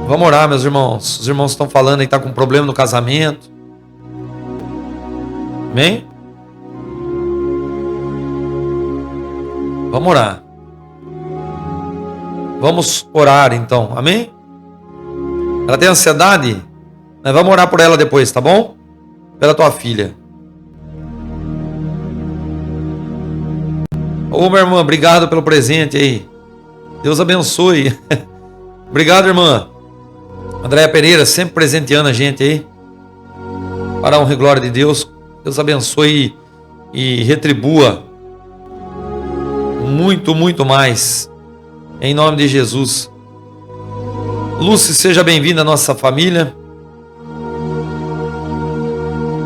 Vamos orar, meus irmãos. Os irmãos estão falando aí que está com problema no casamento. Amém? Vamos orar. Vamos orar então, amém? Ela tem ansiedade? Nós vamos orar por ela depois, tá bom? Pela tua filha. Ô, minha irmã, obrigado pelo presente aí. Deus abençoe. Obrigado, irmã. Andréia Pereira, sempre presenteando a gente aí. Para a honra e glória de Deus. Deus abençoe e retribua muito, muito mais. Em nome de Jesus. Lúcia, seja bem-vinda à nossa família.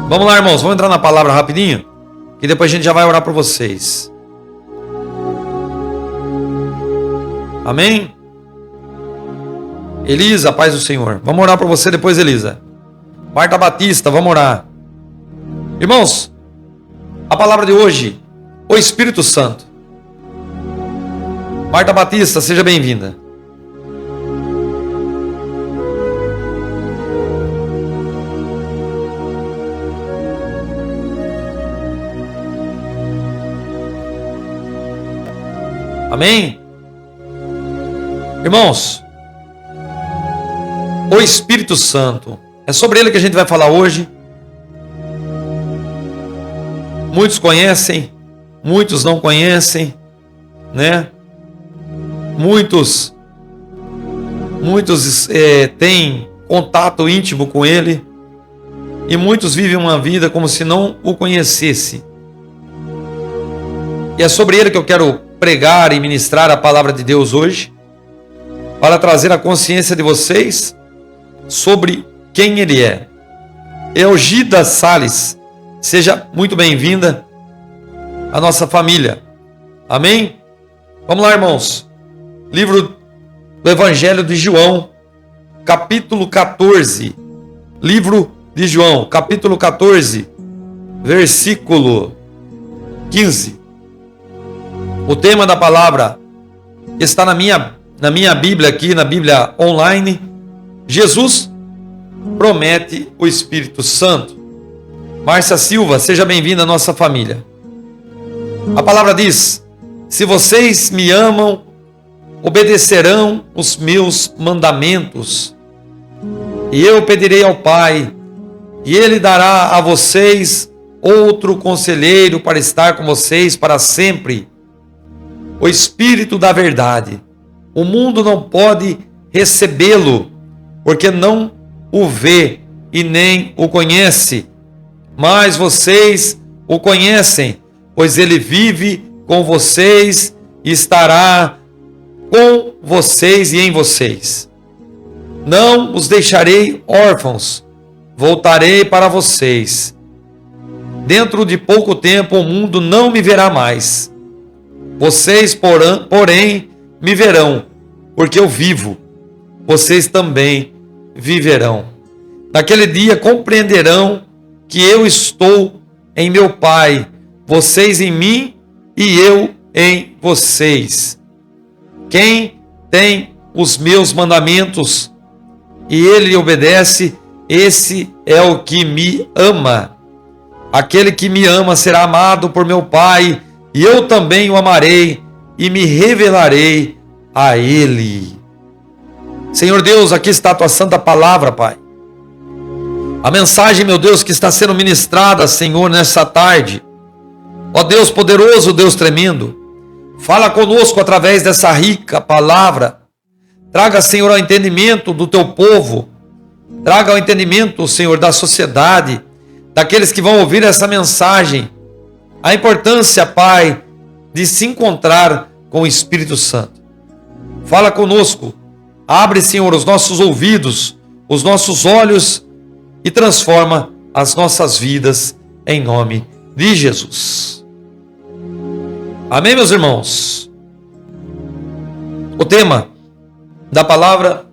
Vamos lá, irmãos. Vamos entrar na palavra rapidinho. Que depois a gente já vai orar por vocês. Amém? Elisa, paz do Senhor. Vamos orar por você depois, Elisa. Marta Batista, vamos orar. Irmãos, a palavra de hoje, o Espírito Santo. Marta Batista, seja bem-vinda. Amém? Irmãos, o Espírito Santo, é sobre ele que a gente vai falar hoje. Muitos conhecem, muitos não conhecem, né? Muitos têm contato íntimo com ele e muitos vivem uma vida como se não o conhecesse. E é sobre ele que eu quero pregar e ministrar a palavra de Deus hoje, para trazer a consciência de vocês sobre quem ele é. Elgida Salles, seja muito bem-vinda à nossa família. Amém? Vamos lá, irmãos. Livro do Evangelho de João, capítulo 14. Livro de João, capítulo 14, versículo 15. O tema da palavra está na minha Bíblia aqui, na Bíblia online. Jesus promete o Espírito Santo. Márcia Silva, seja bem-vinda à nossa família. A palavra diz: se vocês me amam, obedecerão os meus mandamentos. E eu pedirei ao Pai, e Ele dará a vocês outro conselheiro para estar com vocês para sempre. O Espírito da verdade. O mundo não pode recebê-lo, porque não o vê e nem o conhece. Mas vocês o conhecem, pois ele vive com vocês e estará com vocês e em vocês. Não os deixarei órfãos, voltarei para vocês. Dentro de pouco tempo o mundo não me verá mais. Vocês, porém, me verão, porque eu vivo. Vocês também viverão. Naquele dia compreenderão que eu estou em meu Pai, vocês em mim e eu em vocês. Quem tem os meus mandamentos e ele obedece, esse é o que me ama. Aquele que me ama será amado por meu Pai, e eu também o amarei e me revelarei a ele. Senhor Deus, aqui está a tua santa palavra, Pai. A mensagem, meu Deus, que está sendo ministrada, Senhor, nessa tarde. Ó Deus poderoso, Deus tremendo, fala conosco através dessa rica palavra. Traga, Senhor, ao entendimento do teu povo. Traga ao entendimento, Senhor, da sociedade, daqueles que vão ouvir essa mensagem. A importância, Pai, de se encontrar com o Espírito Santo. Fala conosco. Abre, Senhor, os nossos ouvidos, os nossos olhos e transforma as nossas vidas em nome de Jesus. Amém, meus irmãos? O tema da palavra,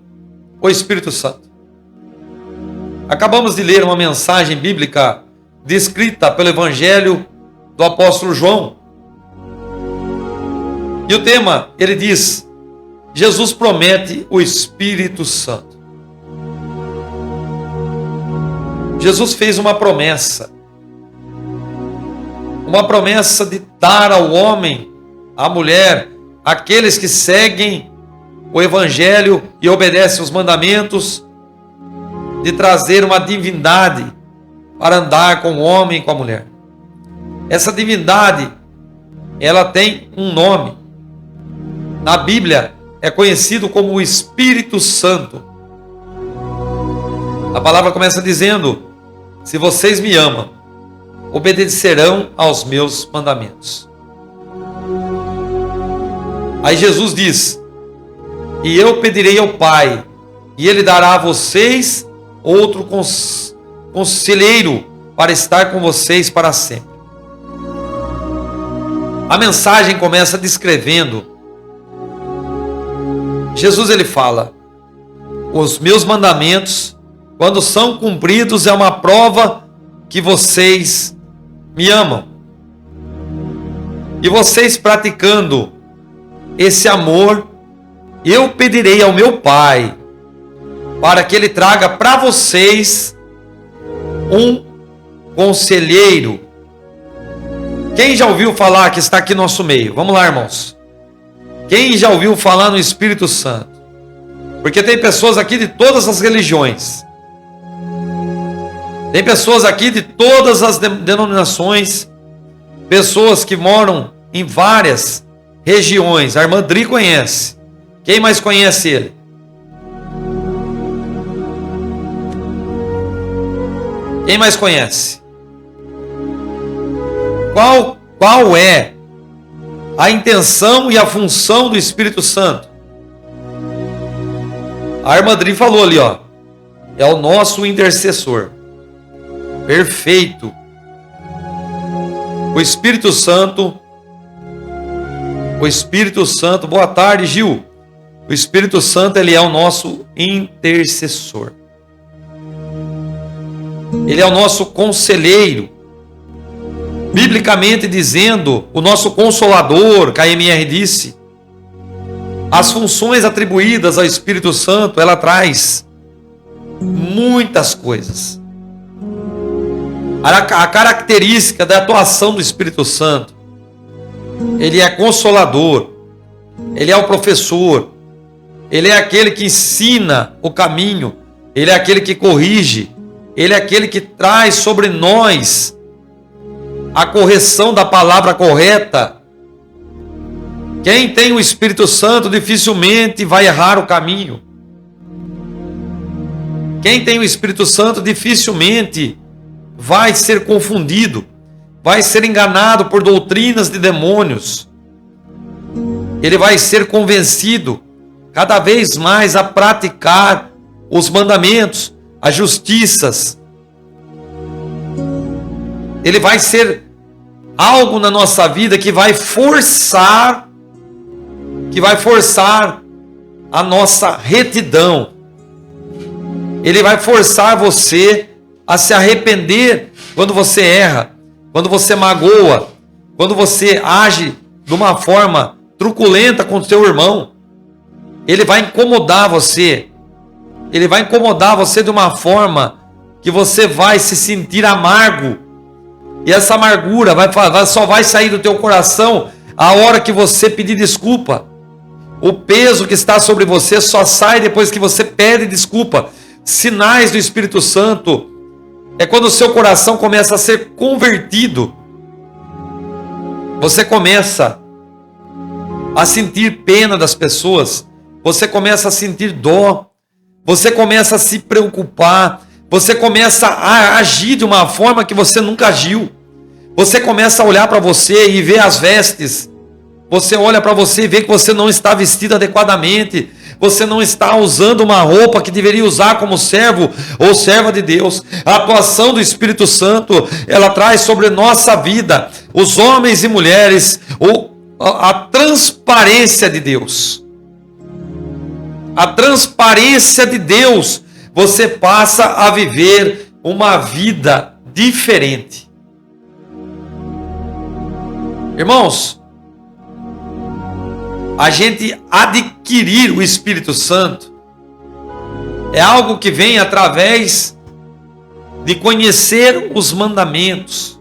o Espírito Santo. Acabamos de ler uma mensagem bíblica descrita pelo Evangelho do apóstolo João. E o tema, ele diz: Jesus promete o Espírito Santo. Jesus fez uma promessa de dar ao homem, à mulher, aqueles que seguem o Evangelho e obedecem os mandamentos, de trazer uma divindade para andar com o homem e com a mulher. Essa divindade, ela tem um nome. Na Bíblia é conhecido como o Espírito Santo. A palavra começa dizendo: se vocês me amam, obedecerão aos meus mandamentos. Aí Jesus diz: e eu pedirei ao Pai, e Ele dará a vocês outro conselheiro para estar com vocês para sempre. A mensagem começa descrevendo. Jesus ele fala: os meus mandamentos, quando são cumpridos, é uma prova que vocês me amam. E vocês praticando esse amor, eu pedirei ao meu Pai para que Ele traga para vocês um conselheiro. Quem já ouviu falar que está aqui no nosso meio? Vamos lá, irmãos. Quem já ouviu falar no Espírito Santo? Porque tem pessoas aqui de todas as religiões. Tem pessoas aqui de todas as denominações. Pessoas que moram em várias regiões. A irmã Dri conhece. Quem mais conhece ele? Quem mais conhece? Qual é a intenção e a função do Espírito Santo? A irmã Dri falou ali, ó. É o nosso intercessor. Perfeito. O Espírito Santo, boa tarde, Gil. O Espírito Santo, ele é o nosso intercessor. Ele é o nosso conselheiro. Biblicamente dizendo, o nosso consolador, que a MR disse. As funções atribuídas ao Espírito Santo, ela traz muitas coisas. A característica da atuação do Espírito Santo: ele é consolador, ele é o professor, ele é aquele que ensina o caminho, ele é aquele que corrige, ele é aquele que traz sobre nós a correção da palavra correta. Quem tem o Espírito Santo dificilmente vai errar o caminho. Quem tem o Espírito Santo dificilmente vai ser confundido, vai ser enganado por doutrinas de demônios. Ele vai ser convencido cada vez mais a praticar os mandamentos, as justiças. Ele vai ser algo na nossa vida que vai forçar a nossa retidão. Ele vai forçar você a se arrepender quando você erra, quando você magoa, quando você age de uma forma truculenta com o seu irmão. Ele vai incomodar você. Ele vai incomodar você de uma forma que você vai se sentir amargo. E essa amargura só vai sair do teu coração a hora que você pedir desculpa. O peso que está sobre você só sai depois que você pede desculpa. Sinais do Espírito Santo é quando o seu coração começa a ser convertido. Você começa a sentir pena das pessoas. Você começa a sentir dó. Você começa a se preocupar. Você começa a agir de uma forma que você nunca agiu. Você começa a olhar para você e ver as vestes. Você olha para você e vê que você não está vestido adequadamente. Você não está usando uma roupa que deveria usar como servo ou serva de Deus. A atuação do Espírito Santo, ela traz sobre nossa vida, os homens e mulheres, a transparência de Deus. A transparência de Deus. Você passa a viver uma vida diferente. Irmãos, a gente adquirir o Espírito Santo é algo que vem através de conhecer os mandamentos.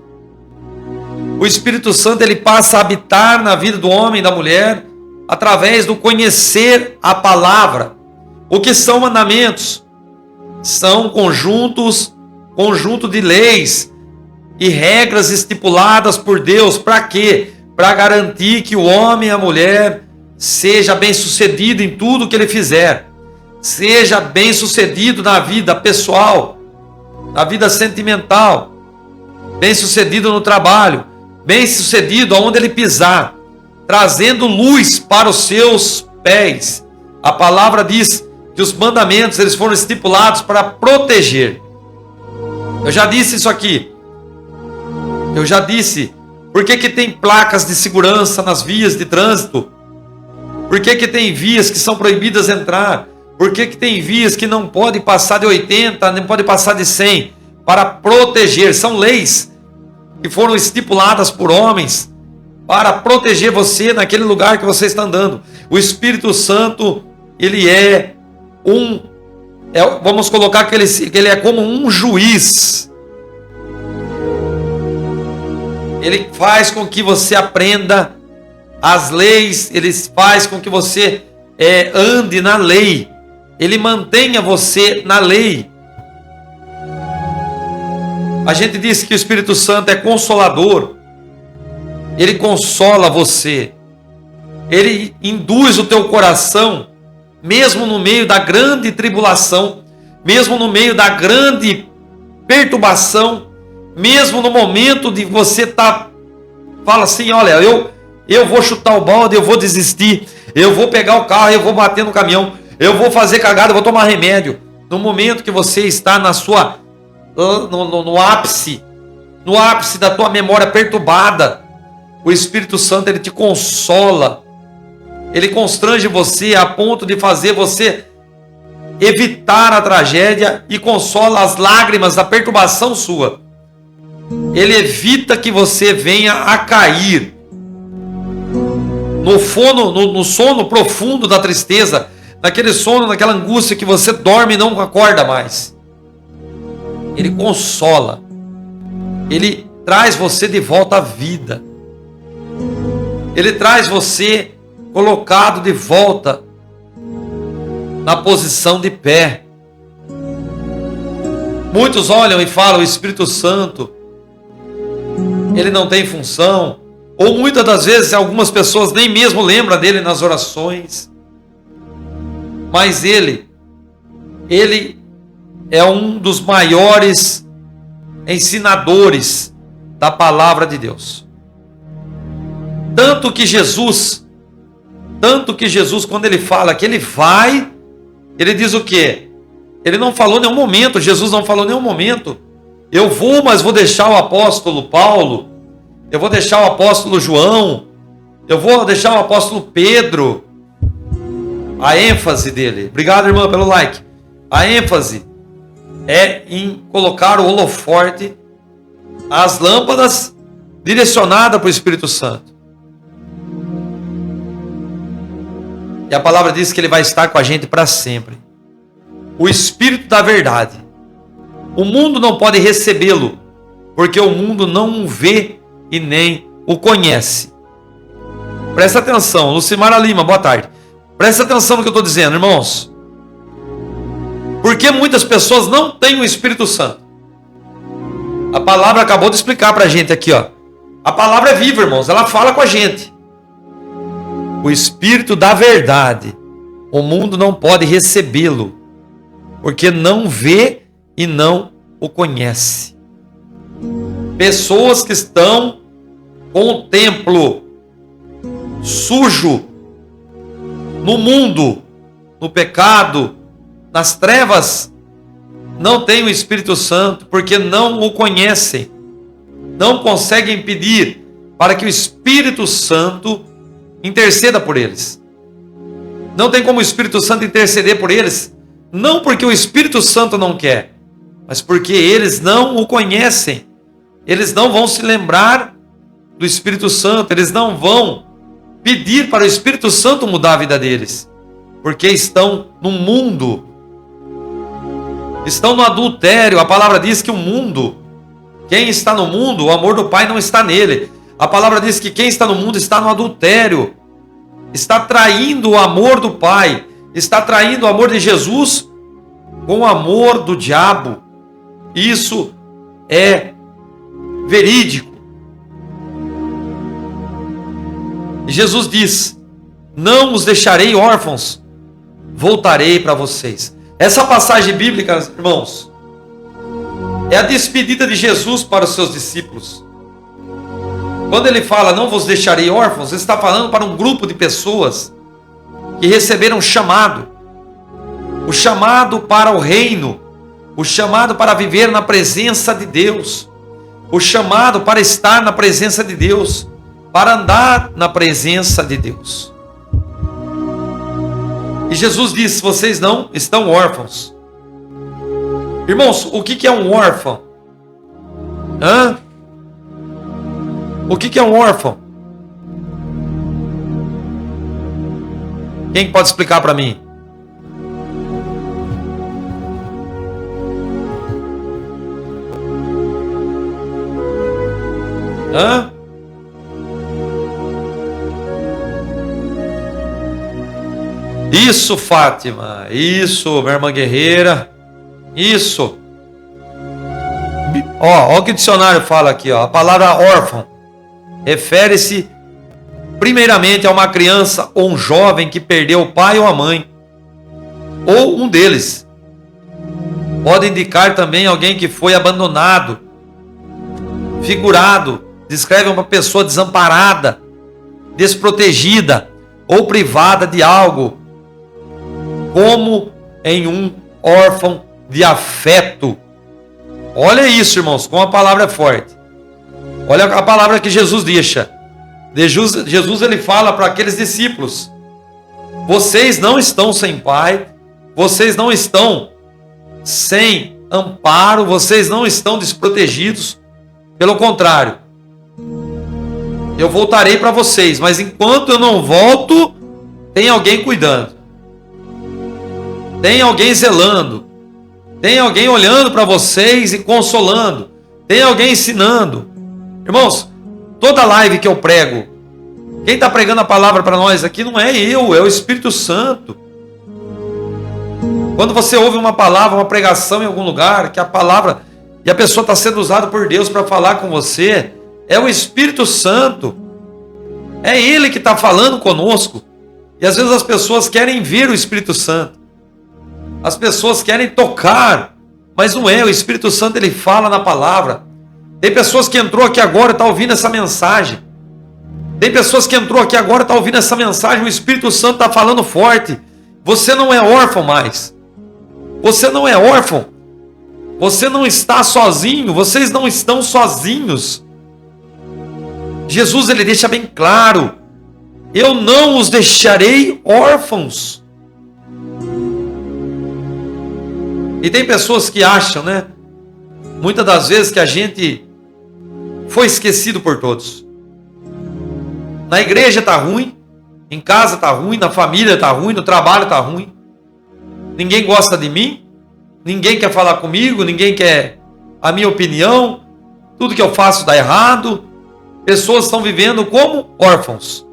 O Espírito Santo ele passa a habitar na vida do homem e da mulher através do conhecer a palavra. O que são mandamentos? São conjunto de leis e regras estipuladas por Deus. Para quê? Para garantir que o homem e a mulher seja bem-sucedido em tudo que ele fizer. Seja bem-sucedido na vida pessoal, na vida sentimental, bem-sucedido no trabalho, bem-sucedido aonde ele pisar, trazendo luz para os seus pés. A palavra diz que os mandamentos eles foram estipulados para proteger. Eu já disse isso aqui. Eu já disse. Por que tem placas de segurança nas vias de trânsito? Por que tem vias que são proibidas entrar? Por que tem vias que não pode passar de 80, nem pode passar de 100? Para proteger. São leis que foram estipuladas por homens para proteger você naquele lugar que você está andando. O Espírito Santo, ele vamos colocar que ele é como um juiz. Ele faz com que você aprenda as leis, ele faz com que você ande na lei. Ele mantenha você na lei. A gente diz que o Espírito Santo é consolador. Ele consola você. Ele induz o teu coração, mesmo no meio da grande tribulação, mesmo no meio da grande perturbação, mesmo no momento de você fala assim, olha, eu vou chutar o balde, eu vou desistir, eu vou pegar o carro, eu vou bater no caminhão, eu vou fazer cagada, eu vou tomar remédio. No momento que você está no ápice da tua memória perturbada, o Espírito Santo ele te consola, ele constrange você a ponto de fazer você evitar a tragédia e consola as lágrimas da perturbação sua. Ele evita que você venha a cair no sono profundo da tristeza, naquele sono, naquela angústia que você dorme e não acorda mais. Ele consola. Ele traz você de volta à vida. Ele traz você colocado de volta na posição de pé. Muitos olham e falam, o Espírito Santo, ele não tem função. Ou muitas das vezes algumas pessoas nem mesmo lembram dele nas orações. Mas ele é um dos maiores ensinadores da palavra de Deus. Tanto que Jesus, quando ele fala que ele vai, ele diz o quê? Ele não falou em nenhum momento, Jesus não falou em nenhum momento, eu vou, mas vou deixar o apóstolo Paulo, eu vou deixar o apóstolo João, eu vou deixar o apóstolo Pedro. A ênfase dele, obrigado irmã pelo like, a ênfase é em colocar o holoforte, as lâmpadas direcionadas para o Espírito Santo. E a palavra diz que ele vai estar com a gente para sempre. O Espírito da verdade. O mundo não pode recebê-lo, porque o mundo não o vê e nem o conhece. Presta atenção, Lucimara Lima, boa tarde. Presta atenção no que eu estou dizendo, irmãos. Porque muitas pessoas não têm o Espírito Santo. A palavra acabou de explicar para a gente aqui, ó. A palavra é viva, irmãos, ela fala com a gente. O Espírito da verdade, o mundo não pode recebê-lo, porque não vê e não o conhece. Pessoas que estão com o templo sujo, no mundo, no pecado, nas trevas, não têm o Espírito Santo, porque não o conhecem, não conseguem pedir para que o Espírito Santo interceda por eles. Não tem como o Espírito Santo interceder por eles, não porque o Espírito Santo não quer, mas porque eles não o conhecem. Eles não vão se lembrar do Espírito Santo, eles não vão pedir para o Espírito Santo mudar a vida deles, porque estão num mundo estão no adultério. A palavra diz que o mundo, quem está no mundo, o amor do Pai não está nele. A palavra diz que quem está no mundo está no adultério, está traindo o amor do Pai, está traindo o amor de Jesus com o amor do diabo. Isso é verídico. E Jesus diz: não os deixarei órfãos, voltarei para vocês. Essa passagem bíblica, irmãos, é a despedida de Jesus para os seus discípulos. Quando ele fala, não vos deixarei órfãos, ele está falando para um grupo de pessoas que receberam um chamado. O chamado para o reino. O chamado para viver na presença de Deus. O chamado para estar na presença de Deus. Para andar na presença de Deus. E Jesus disse, vocês não estão órfãos. Irmãos, o que é um órfão? O que é um órfão? Quem pode explicar para mim? Isso, Fátima. Isso, minha irmã guerreira. Isso. Ó o que o dicionário fala aqui, ó. A palavra órfão refere-se primeiramente a uma criança ou um jovem que perdeu o pai ou a mãe, ou um deles. Pode indicar também alguém que foi abandonado. Figurado descreve uma pessoa desamparada, desprotegida ou privada de algo, como em um órfão de afeto. Olha isso, irmãos, como a palavra é forte. Olha a palavra que Jesus deixa. Jesus ele fala para aqueles discípulos: vocês não estão sem pai, vocês não estão sem amparo, vocês não estão desprotegidos. Pelo contrário, eu voltarei para vocês, mas enquanto eu não volto, tem alguém cuidando, tem alguém zelando, tem alguém olhando para vocês e consolando, tem alguém ensinando. Irmãos, toda live que eu prego, quem está pregando a palavra para nós aqui não é eu, é o Espírito Santo. Quando você ouve uma palavra, uma pregação em algum lugar, que a palavra e a pessoa está sendo usada por Deus para falar com você, é o Espírito Santo. É Ele que está falando conosco. E às vezes as pessoas querem ver o Espírito Santo. As pessoas querem tocar, mas não é. O Espírito Santo ele fala na palavra. Tem pessoas que entrou aqui agora e estão ouvindo essa mensagem. Tem pessoas que entrou aqui agora e estão ouvindo essa mensagem. O Espírito Santo está falando forte. Você não é órfão mais. Você não é órfão. Você não está sozinho. Vocês não estão sozinhos. Jesus ele deixa bem claro: eu não os deixarei órfãos. E tem pessoas que acham, né? Muitas das vezes que a gente foi esquecido por todos. Na igreja está ruim, em casa está ruim, na família está ruim, no trabalho está ruim. Ninguém gosta de mim, ninguém quer falar comigo, ninguém quer a minha opinião, tudo que eu faço dá errado. Pessoas estão vivendo como órfãos.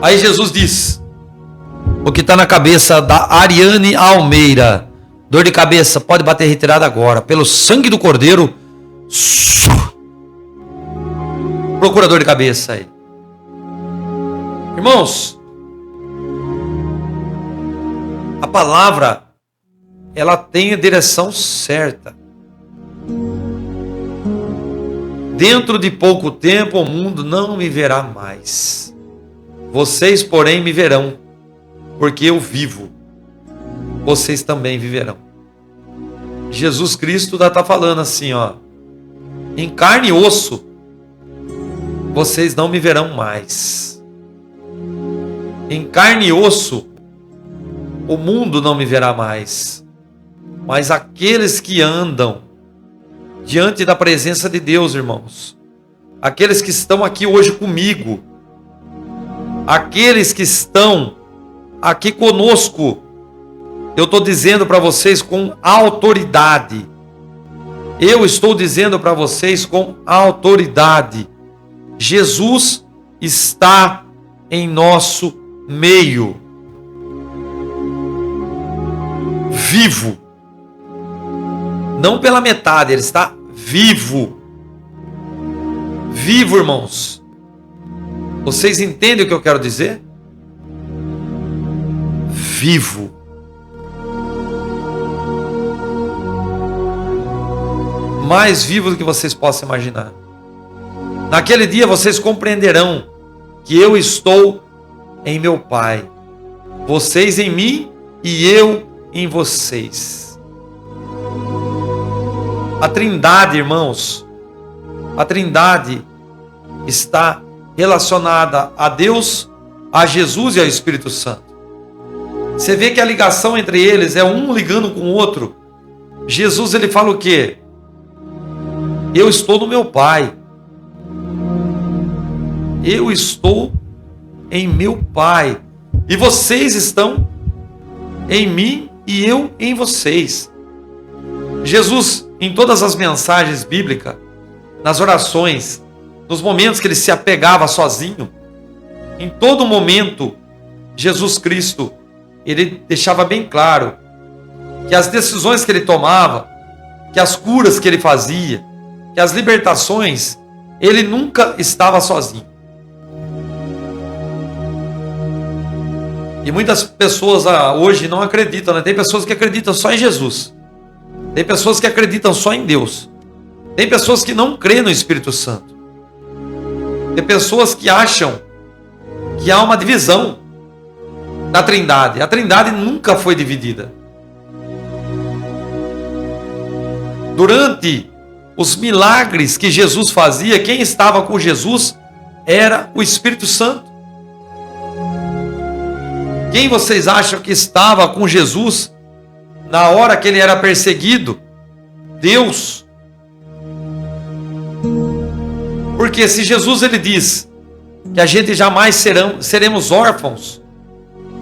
Aí Jesus diz, o que está na cabeça da Ariane Almeida: dor de cabeça, pode bater retirada agora, pelo sangue do Cordeiro. Procura dor de cabeça aí. Irmãos, a palavra, ela tem a direção certa. Dentro de pouco tempo o mundo não me verá mais. Vocês, porém, me verão, porque eu vivo. Vocês também viverão. Jesus Cristo está falando assim, ó: em carne e osso, vocês não me verão mais. Em carne e osso, o mundo não me verá mais. Mas aqueles que andam diante da presença de Deus, irmãos, aqueles que estão aqui hoje comigo, aqueles que estão aqui conosco Eu estou dizendo para vocês com autoridade. Eu estou dizendo para vocês com autoridade. Jesus está em nosso meio. Vivo. Não pela metade, ele está vivo. Vivo, irmãos. Vocês entendem o que eu quero dizer? Vivo. Mais vivo do que vocês possam imaginar. Naquele dia vocês compreenderão que eu estou em meu Pai, vocês em mim e eu em vocês. A Trindade, irmãos, a Trindade está relacionada a Deus, a Jesus e ao Espírito Santo. Você vê que a ligação entre eles é um ligando com o outro. Jesus, ele fala o quê? Eu estou no meu Pai. Eu estou em meu Pai. E vocês estão em mim e eu em vocês. Jesus, em todas as mensagens bíblicas, nas orações, nos momentos que ele se apegava sozinho, em todo momento, Jesus Cristo, ele deixava bem claro que as decisões que ele tomava, que as curas que ele fazia, que as libertações, ele nunca estava sozinho. E muitas pessoas hoje não acreditam, né? Tem pessoas que acreditam só em Jesus. Tem pessoas que acreditam só em Deus. Tem pessoas que não creem no Espírito Santo. Tem pessoas que acham que há uma divisão da Trindade. A Trindade nunca foi dividida. Durante os milagres que Jesus fazia, quem estava com Jesus era o Espírito Santo. Quem vocês acham que estava com Jesus na hora que ele era perseguido? Deus. Porque se Jesus ele diz que a gente jamais seremos órfãos,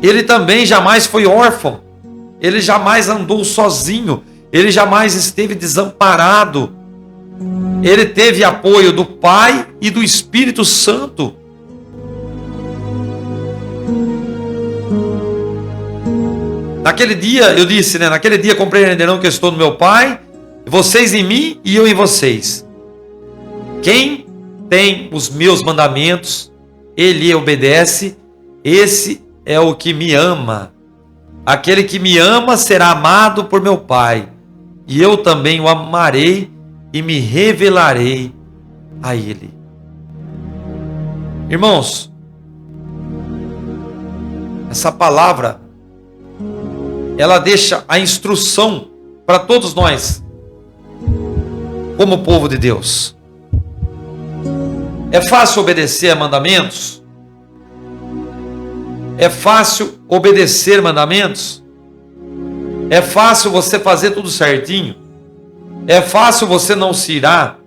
ele também jamais foi órfão. Ele jamais andou sozinho. Ele jamais esteve desamparado. Ele teve apoio do Pai e do Espírito Santo. Naquele dia, eu disse, né? Naquele dia compreenderão que eu estou no meu Pai, vocês em mim e eu em vocês. Quem tem os meus mandamentos, ele obedece, esse é o que me ama. Aquele que me ama será amado por meu Pai, e eu também o amarei e me revelarei a ele. Irmãos, essa palavra, ela deixa a instrução para todos nós, como povo de Deus. É fácil obedecer a mandamentos? É fácil obedecer mandamentos? É fácil você fazer tudo certinho? É fácil você não se irar?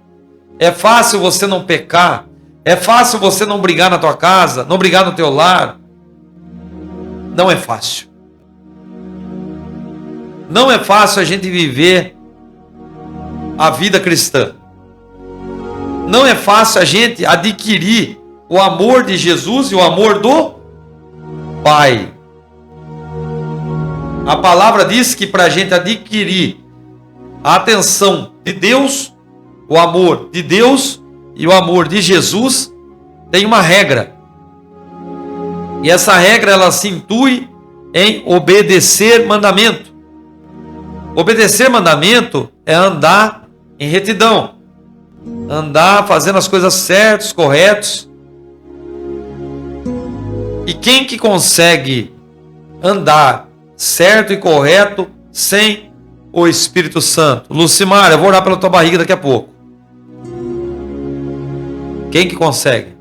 É fácil você não pecar? É fácil você não brigar na tua casa? Não brigar no teu lar? Não é fácil. Não é fácil a gente viver a vida cristã. Não é fácil a gente adquirir o amor de Jesus e o amor do Pai. A palavra diz que para a gente adquirir a atenção de Deus, o amor de Deus e o amor de Jesus, tem uma regra. E essa regra ela se intui em obedecer mandamento. Obedecer mandamento é andar em retidão. Andar fazendo as coisas certas, corretas. E quem que consegue andar certo e correto sem o Espírito Santo? Lucimar, eu vou orar pela tua barriga daqui a pouco. Quem que consegue?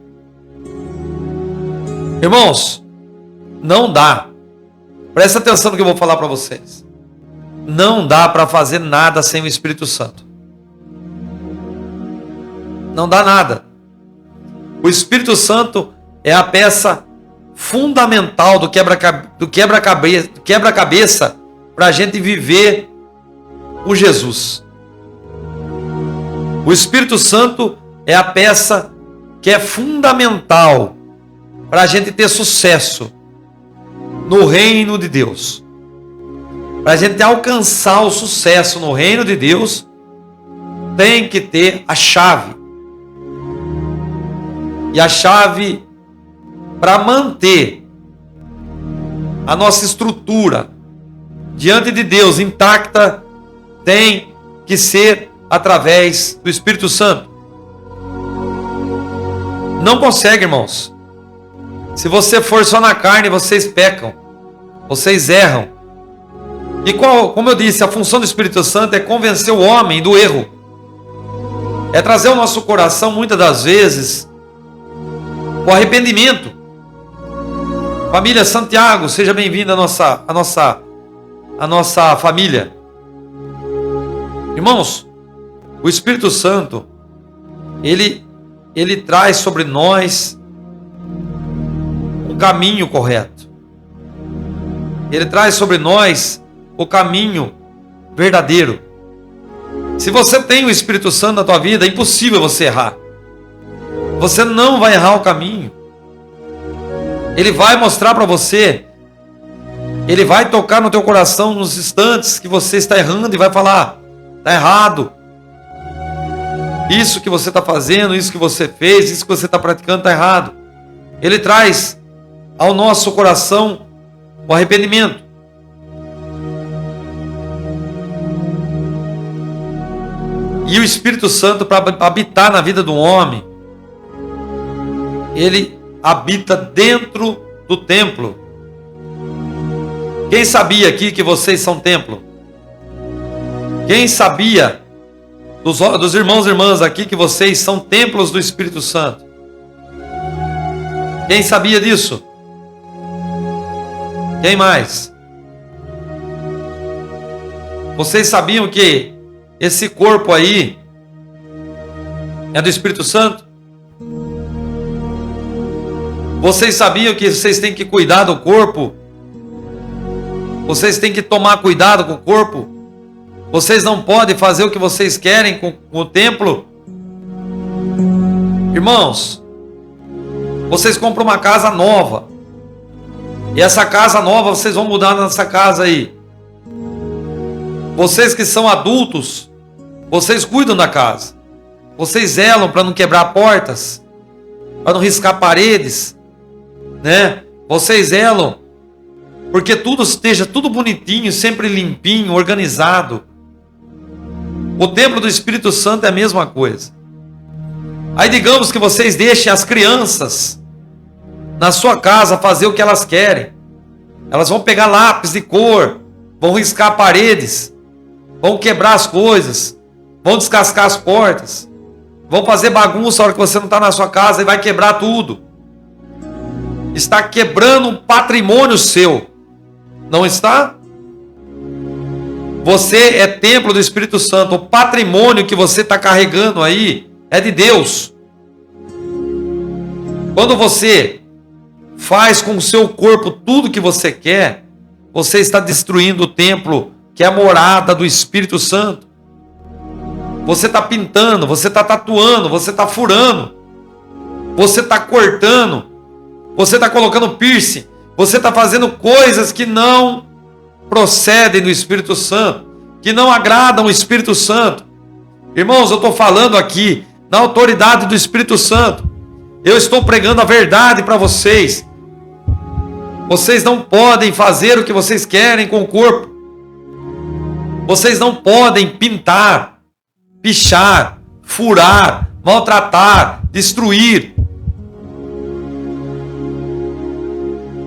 Irmãos, não dá. Presta atenção no que eu vou falar para vocês. Não dá para fazer nada sem o Espírito Santo. Não dá nada. O Espírito Santo é a peça fundamental do quebra-cabeça para a gente viver com Jesus. O Espírito Santo é a peça que é fundamental para a gente ter sucesso no reino de Deus. Para a gente alcançar o sucesso no reino de Deus, tem que ter a chave. E a chave para manter a nossa estrutura diante de Deus intacta tem que ser através do Espírito Santo. Não consegue, irmãos. Se você for só na carne, vocês pecam, vocês erram. E como eu disse, a função do Espírito Santo é convencer o homem do erro. É trazer ao nosso coração, muitas das vezes, o arrependimento. Família Santiago, seja bem-vinda à nossa família. Irmãos, o Espírito Santo, ele traz sobre nós um caminho correto. Ele traz sobre nós o caminho verdadeiro. Se você tem o Espírito Santo na tua vida, é impossível você errar. Você não vai errar o caminho. Ele vai mostrar para você. Ele vai tocar no teu coração nos instantes que você está errando e vai falar: está errado. Isso que você está fazendo, isso que você fez, isso que você está praticando está errado. Ele traz ao nosso coração o arrependimento. E o Espírito Santo, para habitar na vida do homem, ele habita dentro do templo. Quem sabia aqui que vocês são templo? Quem sabia dos irmãos e irmãs aqui que vocês são templos do Espírito Santo? Quem sabia disso? Quem mais? Vocês sabiam que esse corpo aí é do Espírito Santo? Vocês sabiam que vocês têm que cuidar do corpo? Vocês têm que tomar cuidado com o corpo? Vocês não podem fazer o que vocês querem com o templo? Irmãos, vocês compram uma casa nova. E essa casa nova, vocês vão mudar nessa casa aí. Vocês que são adultos, vocês cuidam da casa. Vocês zelam para não quebrar portas, para não riscar paredes, né? Vocês zelam porque tudo esteja tudo bonitinho, sempre limpinho, organizado. O templo do Espírito Santo é a mesma coisa. Aí digamos que vocês deixem as crianças na sua casa fazer o que elas querem. Elas vão pegar lápis de cor, vão riscar paredes, vão quebrar as coisas, vão descascar as portas, vão fazer bagunça na hora que você não está na sua casa e vai quebrar tudo. Está quebrando um patrimônio seu. Não está? Você é templo do Espírito Santo. O patrimônio que você está carregando aí é de Deus. Quando você faz com o seu corpo tudo que você quer, você está destruindo o templo que é a morada do Espírito Santo. Você está pintando, você está tatuando, você está furando, você está cortando, você está colocando piercing, você está fazendo coisas que não procedem do Espírito Santo, que não agradam o Espírito Santo. Irmãos, eu estou falando aqui na autoridade do Espírito Santo. Eu estou pregando a verdade para vocês. Vocês não podem fazer o que vocês querem com o corpo. Vocês não podem pintar, pichar, furar, maltratar, destruir.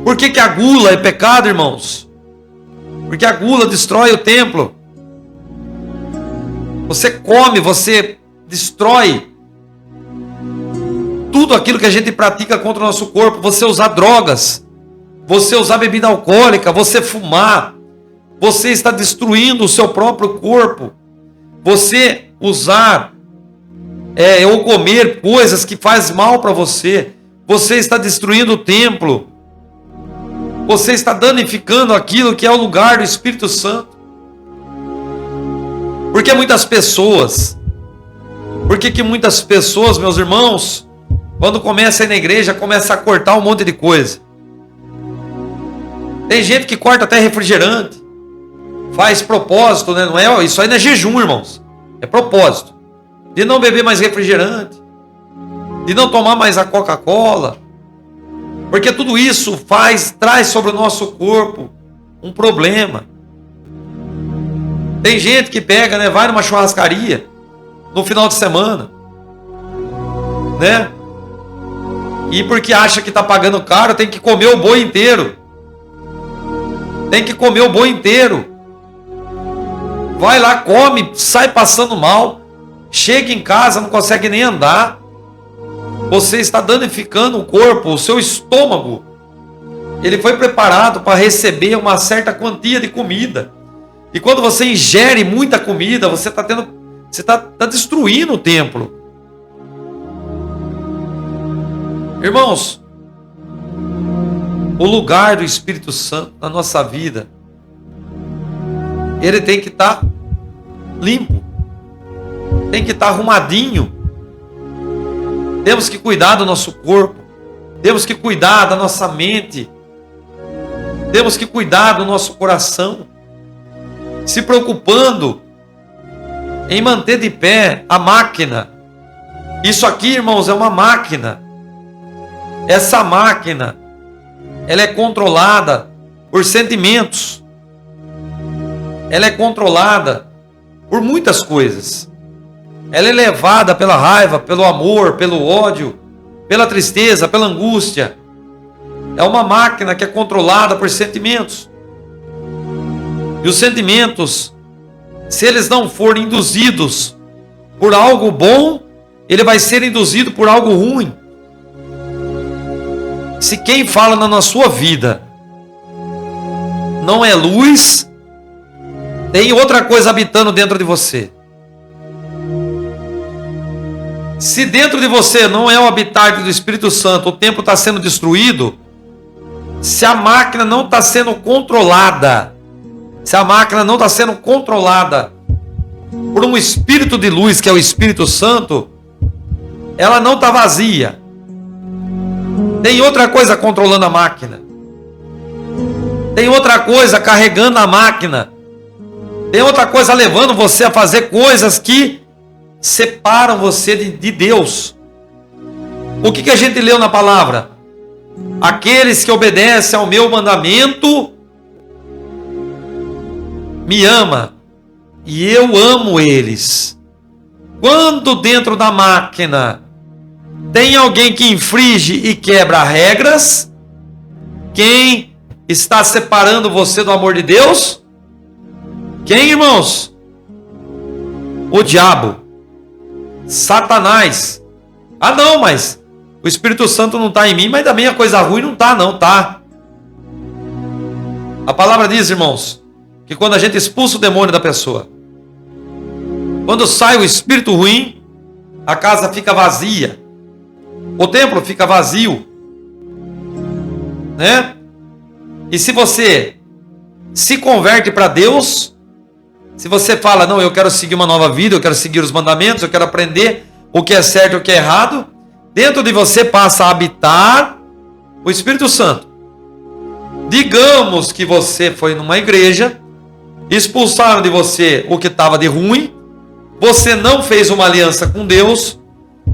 Por que a gula é pecado, irmãos? Porque a gula destrói o templo. Você come, você destrói tudo aquilo que a gente pratica contra o nosso corpo. Você usar drogas, você usar bebida alcoólica, você fumar, você está destruindo o seu próprio corpo. Você usar ou comer coisas que faz mal para você, você está destruindo o templo. você está danificando aquilo que é o lugar do Espírito Santo. Por que muitas pessoas, meus irmãos, quando começa a ir na igreja, começa a cortar um monte de coisa? Tem gente que corta até refrigerante, faz propósito, né? Não é, isso aí não é jejum, irmãos, é propósito, de não beber mais refrigerante, de não tomar mais a Coca-Cola, porque tudo isso traz sobre o nosso corpo um problema. Tem gente que pega, né, vai numa churrascaria no final de semana, né? E porque acha que está pagando caro, tem que comer o boi inteiro. Vai lá, come, sai passando mal, chega em casa, não consegue nem andar. Você está danificando o corpo, o seu estômago. Ele foi preparado para receber uma certa quantia de comida. E quando você ingere muita comida, você está destruindo o templo. Irmãos, o lugar do Espírito Santo na nossa vida, ele tem que estar limpo, tem que estar arrumadinho. Temos que cuidar do nosso corpo, temos que cuidar da nossa mente, temos que cuidar do nosso coração, se preocupando em manter de pé a máquina. Isso aqui, irmãos, é uma máquina. Essa máquina, ela é controlada por sentimentos. Ela é controlada por muitas coisas. Ela é levada pela raiva, pelo amor, pelo ódio, pela tristeza, pela angústia. É uma máquina que é controlada por sentimentos. E os sentimentos, se eles não forem induzidos por algo bom, ele vai ser induzido por algo ruim. Se quem fala na sua vida não é luz, tem outra coisa habitando dentro de você. Se dentro de você não é o habitat do Espírito Santo, o templo está sendo destruído, se a máquina não está sendo controlada, por um espírito de luz, que é o Espírito Santo, ela não está vazia. Tem outra coisa controlando a máquina. Tem outra coisa carregando a máquina. Tem outra coisa levando você a fazer coisas que separam você de Deus. O que a gente leu na palavra? Aqueles que obedecem ao meu mandamento me ama, e eu amo eles. Quando dentro da máquina tem alguém que infringe e quebra regras, quem está separando você do amor de Deus? Quem, irmãos? O diabo, Satanás. Ah não, mas o Espírito Santo não está em mim, mas também a coisa ruim não está, não está. A palavra diz, irmãos, que quando a gente expulsa o demônio da pessoa, quando sai o espírito ruim, a casa fica vazia, o templo fica vazio, né? E se você se converte para Deus, se você fala, não, eu quero seguir uma nova vida, eu quero seguir os mandamentos, eu quero aprender o que é certo e o que é errado, dentro de você passa a habitar o Espírito Santo. Digamos que você foi numa igreja, expulsaram de você o que estava de ruim, você não fez uma aliança com Deus,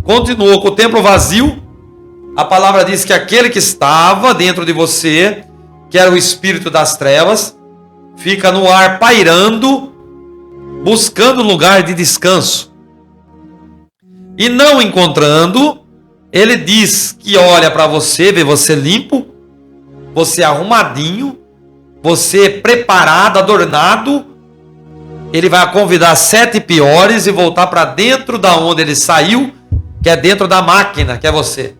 continuou com o templo vazio. A palavra diz que aquele que estava dentro de você, que era o espírito das trevas, fica no ar pairando, buscando lugar de descanso. E não encontrando, ele diz que olha para você, vê você limpo, você arrumadinho, você preparado, adornado. Ele vai convidar 7 piores e voltar para dentro da onde ele saiu, que é dentro da máquina, que é você.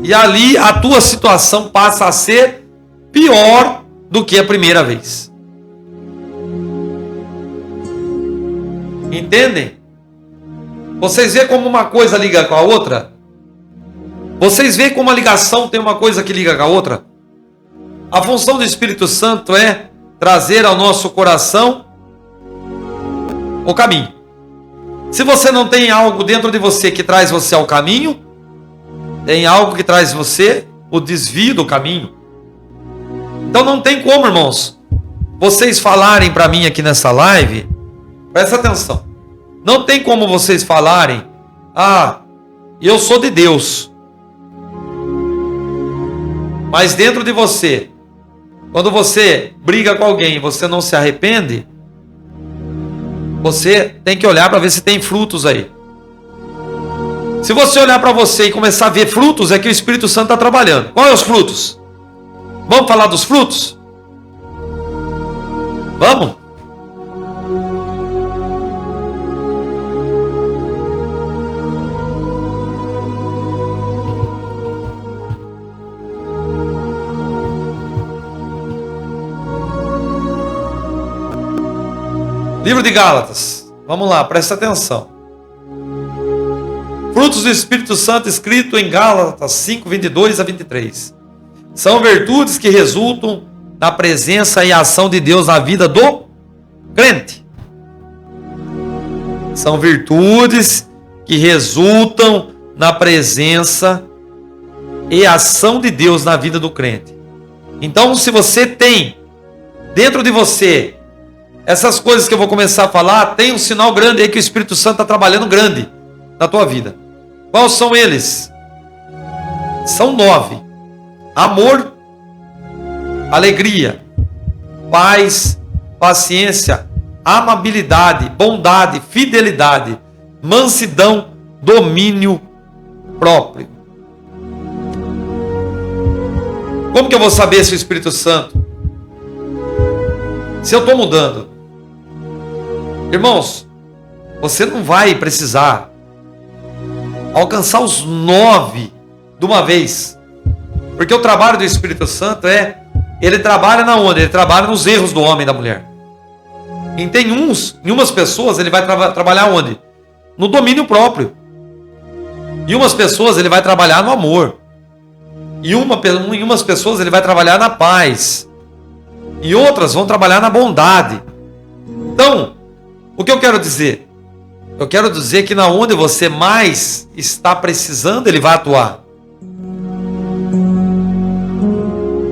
E ali a tua situação passa a ser pior do que a primeira vez. Entendem? Vocês veem como uma coisa liga com a outra? Vocês veem como a ligação tem uma coisa que liga com a outra? A função do Espírito Santo é trazer ao nosso coração o caminho. Se você não tem algo dentro de você que traz você ao caminho, tem algo que traz você o desvio do caminho. Então não tem como, irmãos, vocês falarem para mim aqui nessa live, presta atenção, não tem como vocês falarem, eu sou de Deus, mas dentro de você, quando você briga com alguém e você não se arrepende, você tem que olhar para ver se tem frutos aí. Se você olhar para você e começar a ver frutos, é que o Espírito Santo está trabalhando. Quais são os frutos? Vamos falar dos frutos? Vamos? Livro de Gálatas. Vamos lá, presta atenção. Frutos do Espírito Santo escrito em Gálatas 5, 22 a 23. São virtudes que resultam da presença e ação de Deus na vida do crente. São virtudes que resultam na presença e ação de Deus na vida do crente. Então, se você tem dentro de você essas coisas que eu vou começar a falar, tem um sinal grande aí que o Espírito Santo está trabalhando grande na tua vida. Quais são eles? São 9. Amor, alegria, paz, paciência, amabilidade, bondade, fidelidade, mansidão, domínio próprio. Como que eu vou saber se o Espírito Santo, se eu estou mudando? Irmãos, você não vai precisar alcançar os 9 de uma vez. Porque o trabalho do Espírito Santo ele trabalha na onde? Ele trabalha nos erros do homem e da mulher. E em umas pessoas ele vai trabalhar onde? No domínio próprio. Em umas pessoas ele vai trabalhar no amor. Em umas pessoas ele vai trabalhar na paz. E outras vão trabalhar na bondade. Então, o que eu quero dizer? Eu quero dizer que na onde você mais está precisando, ele vai atuar.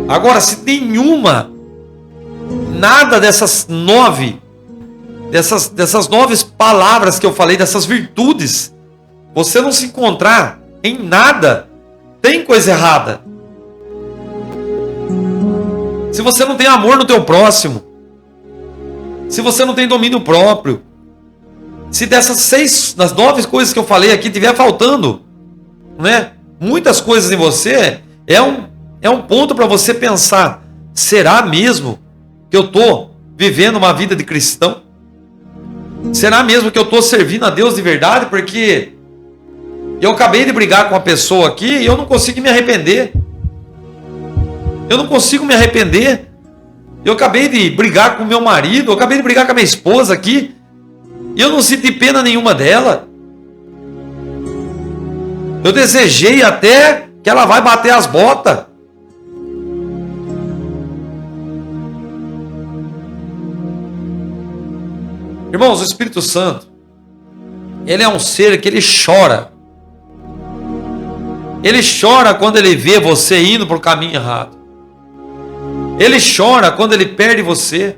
Agora, se nada dessas 9 palavras que eu falei, dessas virtudes, você não se encontrar em nada, tem coisa errada. Se você não tem amor no teu próximo, se você não tem domínio próprio, se das 9 coisas que eu falei aqui tiver faltando, né, muitas coisas em você, é um ponto para você pensar, será mesmo que eu estou vivendo uma vida de cristão? Será mesmo que eu estou servindo a Deus de verdade? Porque eu acabei de brigar com uma pessoa aqui e eu não consigo me arrepender. Eu não consigo me arrepender. Eu acabei de brigar com meu marido, eu acabei de brigar com a minha esposa aqui, e eu não senti pena nenhuma dela. Eu desejei até que ela vai bater as botas. Irmãos, o Espírito Santo, ele é um ser que ele chora. Ele chora quando ele vê você indo para o caminho errado. Ele chora quando ele perde você.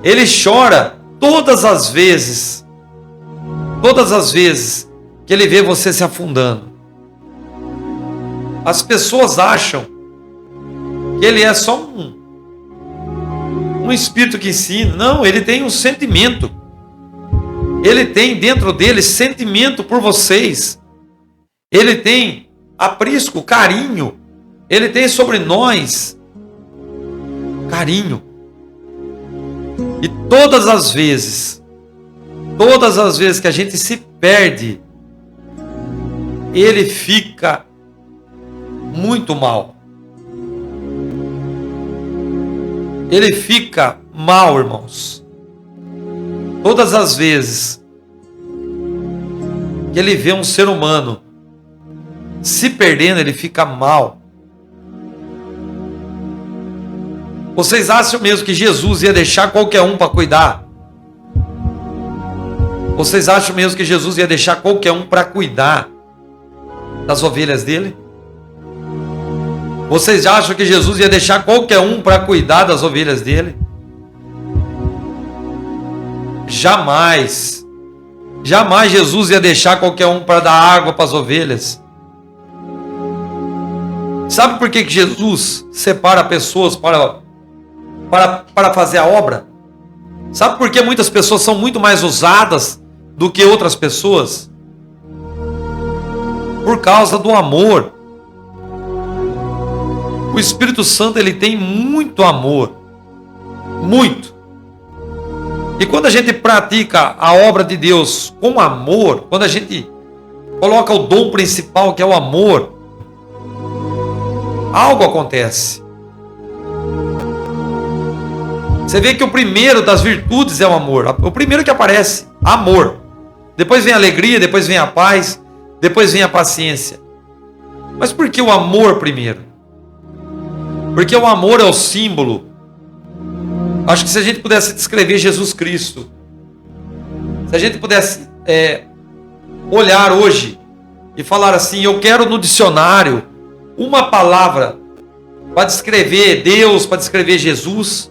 Ele chora todas as vezes que ele vê você se afundando. As pessoas acham que ele é só um espírito que ensina. Não, ele tem um sentimento. Ele tem dentro dele sentimento por vocês. Ele tem aprisco, carinho. Ele tem sobre nós carinho. E todas as vezes que a gente se perde, ele fica muito mal. Ele fica mal, irmãos. Todas as vezes que ele vê um ser humano se perdendo, ele fica mal. Vocês acham mesmo que Jesus ia deixar qualquer um para cuidar? Vocês acham mesmo que Jesus ia deixar qualquer um para cuidar das ovelhas dele? Vocês acham que Jesus ia deixar qualquer um para cuidar das ovelhas dele? Jamais. Jamais Jesus ia deixar qualquer um para dar água para as ovelhas. Sabe por que Jesus separa pessoas para fazer a obra? Sabe por que muitas pessoas são muito mais usadas do que outras pessoas? Por causa do amor. O Espírito Santo, ele tem muito amor. Muito. E quando a gente pratica a obra de Deus com amor, quando a gente coloca o dom principal, que é o amor, algo acontece. Você vê que o primeiro das virtudes é o amor. O primeiro que aparece, amor. Depois vem a alegria, depois vem a paz, depois vem a paciência. Mas por que o amor primeiro? Porque o amor é o símbolo. Acho que se a gente pudesse descrever Jesus Cristo, se a gente pudesse olhar hoje e falar assim, eu quero no dicionário uma palavra para descrever Deus, para descrever Jesus,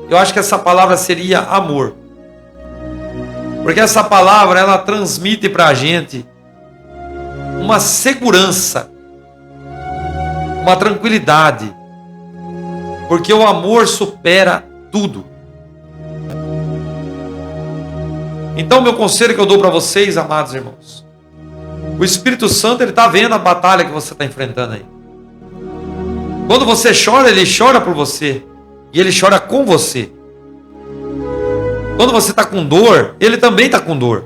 eu acho que essa palavra seria amor. Porque essa palavra, ela transmite para a gente uma segurança, uma tranquilidade. Porque o amor supera tudo. Então, meu conselho que eu dou para vocês, amados irmãos, o Espírito Santo, ele está vendo a batalha que você está enfrentando aí. Quando você chora, ele chora por você. E ele chora com você. Quando você está com dor, ele também está com dor.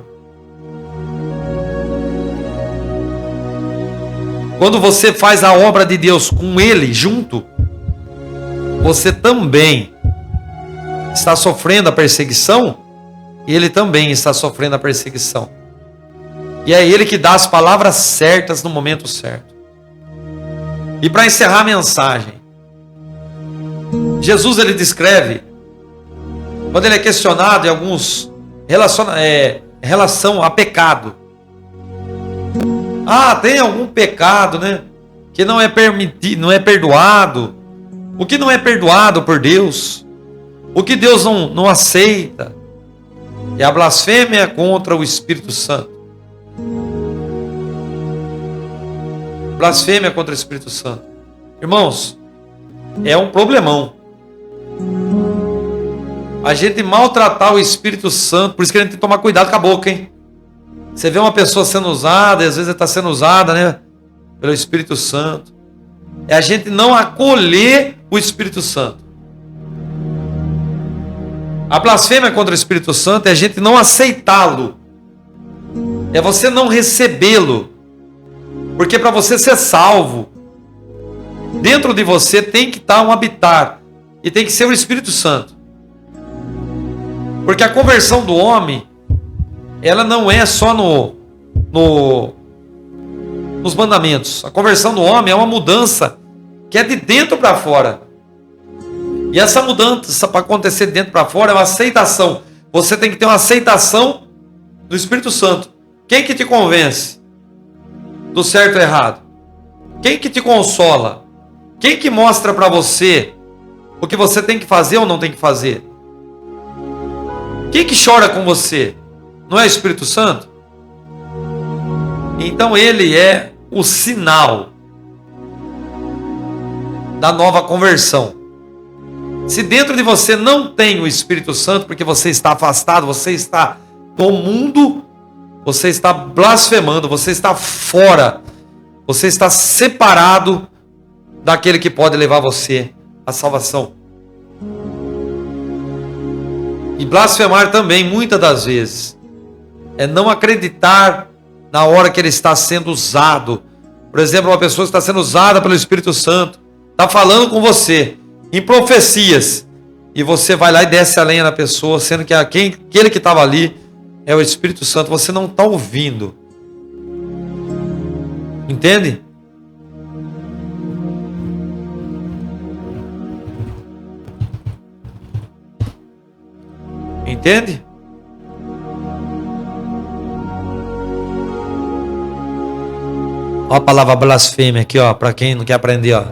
Quando você faz a obra de Deus com ele junto, você também está sofrendo a perseguição e ele também está sofrendo a perseguição. E é ele que dá as palavras certas no momento certo. E para encerrar a mensagem, Jesus, ele descreve, quando ele é questionado em alguns relação a pecado. Tem algum pecado, né, que não é permitido, não é perdoado. O que não é perdoado por Deus, o que Deus não aceita, é a blasfêmia contra o Espírito Santo. Blasfêmia contra o Espírito Santo. Irmãos, é um problemão. A gente maltratar o Espírito Santo, por isso que a gente tem que tomar cuidado com a boca, hein? Você vê uma pessoa sendo usada, e às vezes está sendo usada, né, pelo Espírito Santo. É a gente não acolher o Espírito Santo. A blasfêmia contra o Espírito Santo é a gente não aceitá-lo. É você não recebê-lo. Porque para você ser salvo, dentro de você tem que estar um habitar. E tem que ser o Espírito Santo. Porque a conversão do homem, ela não é só nos mandamentos. A conversão do homem é uma mudança que é de dentro para fora. E essa mudança para acontecer de dentro para fora é uma aceitação. Você tem que ter uma aceitação do Espírito Santo. Quem que te convence do certo e errado? Quem que te consola? Quem que mostra para você o que você tem que fazer ou não tem que fazer? Quem que chora com você? Não é o Espírito Santo? Então ele é o sinal da nova conversão. Se dentro de você não tem o Espírito Santo, porque você está afastado, você está no mundo, você está blasfemando, você está fora, você está separado daquele que pode levar você à salvação. E blasfemar também, muitas das vezes, é não acreditar na hora que ele está sendo usado. Por exemplo, uma pessoa que está sendo usada pelo Espírito Santo, está falando com você em profecias, e você vai lá e desce a lenha na pessoa, sendo que aquele que estava ali é o Espírito Santo. Você não está ouvindo. Entende? Entende? Olha a palavra blasfêmia aqui, ó, para quem não quer aprender, ó.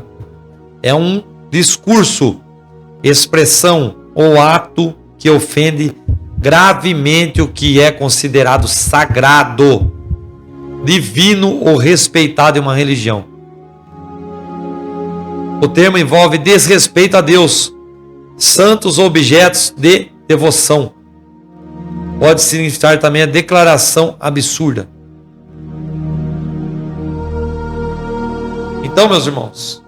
É um discurso, expressão ou ato que ofende gravemente o que é considerado sagrado, divino ou respeitado em uma religião. O termo envolve desrespeito a Deus, santos ou objetos de devoção. Pode significar também a declaração absurda. Então, meus irmãos,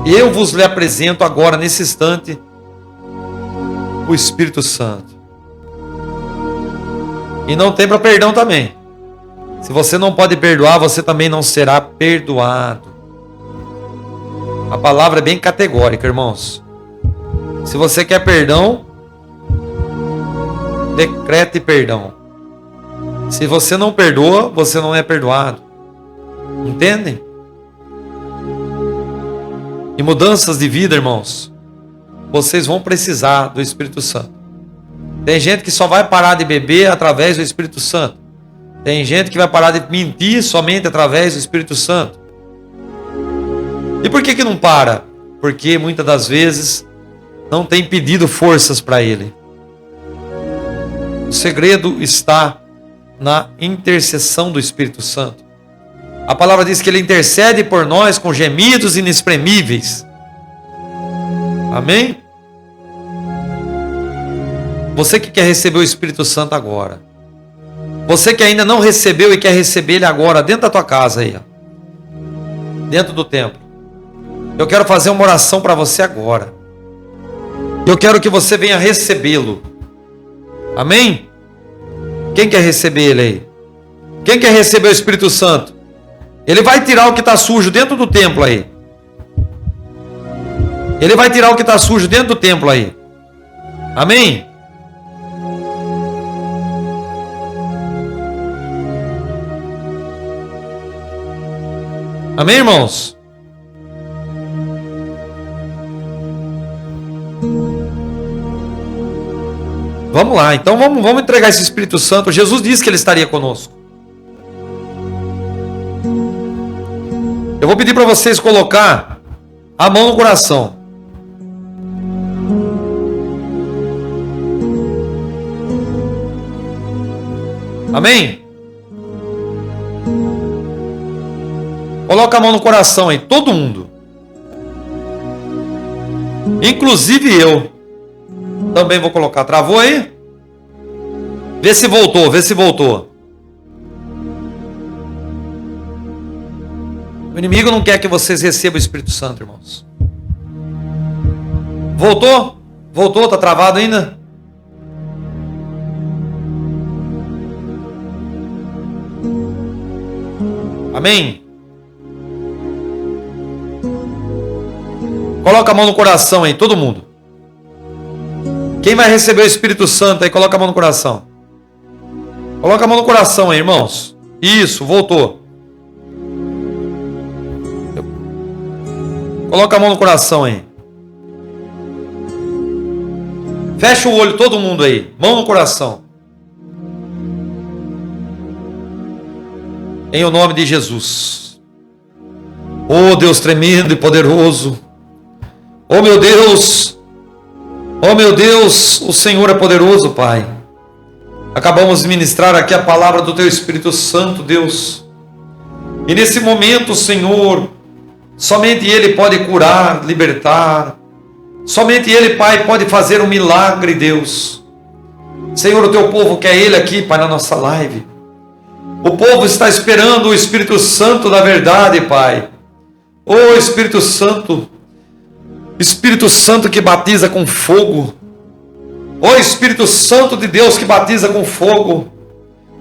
eu vos lhe apresento agora, nesse instante, o Espírito Santo. E não tem para perdão também. Se você não pode perdoar, você também não será perdoado. A palavra é bem categórica, irmãos. Se você quer perdão, decrete perdão. Se você não perdoa, você não é perdoado. Entendem? E mudanças de vida, irmãos, vocês vão precisar do Espírito Santo. Tem gente que só vai parar de beber através do Espírito Santo. Tem gente que vai parar de mentir somente através do Espírito Santo. E por que não para? Porque muitas das vezes não tem pedido forças para ele. O segredo está na intercessão do Espírito Santo. A palavra diz que ele intercede por nós com gemidos inexprimíveis. Amém? Você que quer receber o Espírito Santo agora. Você que ainda não recebeu e quer receber ele agora, dentro da tua casa aí, ó. Dentro do templo. Eu quero fazer uma oração para você agora. Eu quero que você venha recebê-lo. Amém? Quem quer receber ele aí? Quem quer receber o Espírito Santo? Ele vai tirar o que está sujo dentro do templo aí. Ele vai tirar o que está sujo dentro do templo aí. Amém? Amém, irmãos? Vamos lá, então vamos entregar esse Espírito Santo. Jesus disse que ele estaria conosco. Eu vou pedir para vocês colocar a mão no coração. Amém? Coloca a mão no coração aí, todo mundo. Inclusive eu. Também vou colocar. Travou aí? Vê se voltou, vê se voltou. O inimigo não quer que vocês recebam o Espírito Santo, irmãos. Voltou? Voltou? Tá travado ainda? Amém? Coloca a mão no coração aí, todo mundo. Quem vai receber o Espírito Santo aí, coloca a mão no coração. Coloca a mão no coração aí, irmãos. Isso, voltou. Coloca a mão no coração aí. Fecha o olho, todo mundo aí. Mão no coração. Em o nome de Jesus. Oh Deus tremendo e poderoso. Oh meu Deus. Oh meu Deus, o Senhor é poderoso, Pai. Acabamos de ministrar aqui a palavra do Teu Espírito Santo, Deus. E nesse momento, Senhor, somente Ele pode curar, libertar. Somente Ele, Pai, pode fazer um milagre, Deus. Senhor, o Teu povo quer Ele aqui, Pai, na nossa live. O povo está esperando o Espírito Santo da verdade, Pai. Oh Espírito Santo, Espírito Santo que batiza com fogo. Ó Espírito Santo de Deus que batiza com fogo.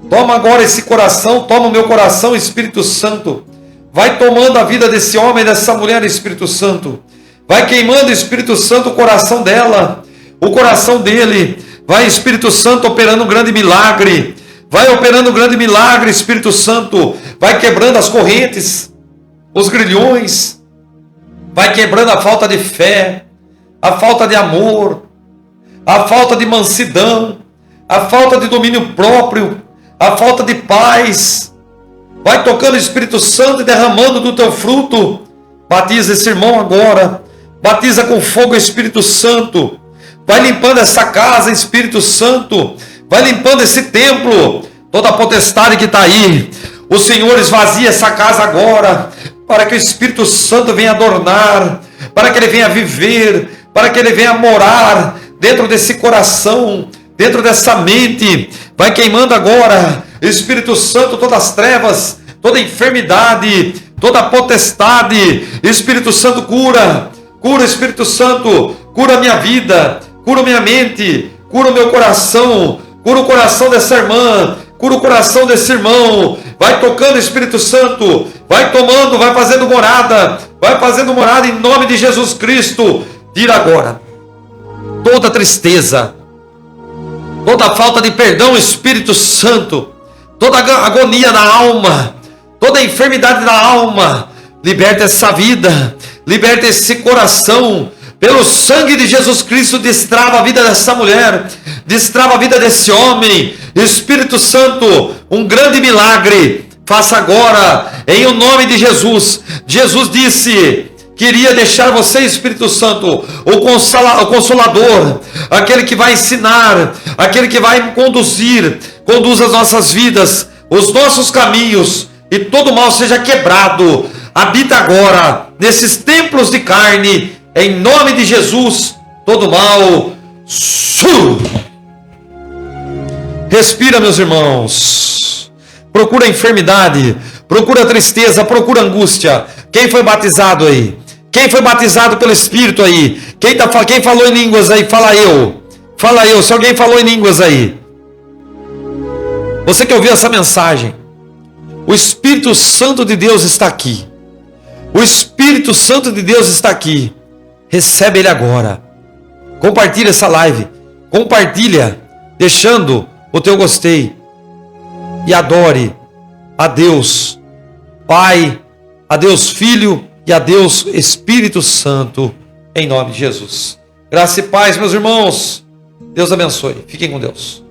Toma agora esse coração, toma o meu coração, Espírito Santo. Vai tomando a vida desse homem, dessa mulher, Espírito Santo. Vai queimando, Espírito Santo, o coração dela, o coração dele. Vai, Espírito Santo, operando um grande milagre. Vai operando um grande milagre, Espírito Santo. Vai quebrando as correntes, os grilhões. Vai quebrando a falta de fé, a falta de amor, a falta de mansidão, a falta de domínio próprio, a falta de paz. Vai tocando, Espírito Santo, e derramando do teu fruto. Batiza esse irmão agora. Batiza com fogo, Espírito Santo. Vai limpando essa casa, Espírito Santo. Vai limpando esse templo. Toda a potestade que está aí. O Senhor esvazia essa casa agora, para que o Espírito Santo venha adornar, para que ele venha viver, para que ele venha morar dentro desse coração, dentro dessa mente. Vai queimando agora, Espírito Santo, todas as trevas, toda enfermidade, toda potestade. Espírito Santo, cura, Espírito Santo, cura a minha vida, cura a minha mente, cura o meu coração, cura o coração dessa irmã, cura o coração desse irmão. Vai tocando, Espírito Santo, vai tomando, vai fazendo morada em nome de Jesus Cristo. Tira agora toda tristeza, toda falta de perdão, Espírito Santo, toda agonia na alma, toda enfermidade na alma. Liberta essa vida, liberta esse coração. Pelo sangue de Jesus Cristo, destrava a vida dessa mulher, destrava a vida desse homem. Espírito Santo, um grande milagre faça agora, em o nome de Jesus. Jesus disse que iria deixar você, Espírito Santo, o Consolador, aquele que vai ensinar, aquele que vai conduzir, conduz as nossas vidas, os nossos caminhos, e todo mal seja quebrado. Habita agora nesses templos de carne, em nome de Jesus, todo mal. Respira, meus irmãos. Procura a enfermidade, procura a tristeza, procura a angústia. Quem foi batizado aí? Quem foi batizado pelo Espírito aí? Quem falou em línguas aí? Fala eu. Fala eu. Se alguém falou em línguas aí. Você que ouviu essa mensagem, o Espírito Santo de Deus está aqui. O Espírito Santo de Deus está aqui. Recebe ele agora. Compartilha essa live. Compartilha, deixando o teu gostei. E adore a Deus Pai, a Deus Filho e a Deus Espírito Santo, em nome de Jesus. Graça e paz, meus irmãos. Deus abençoe. Fiquem com Deus.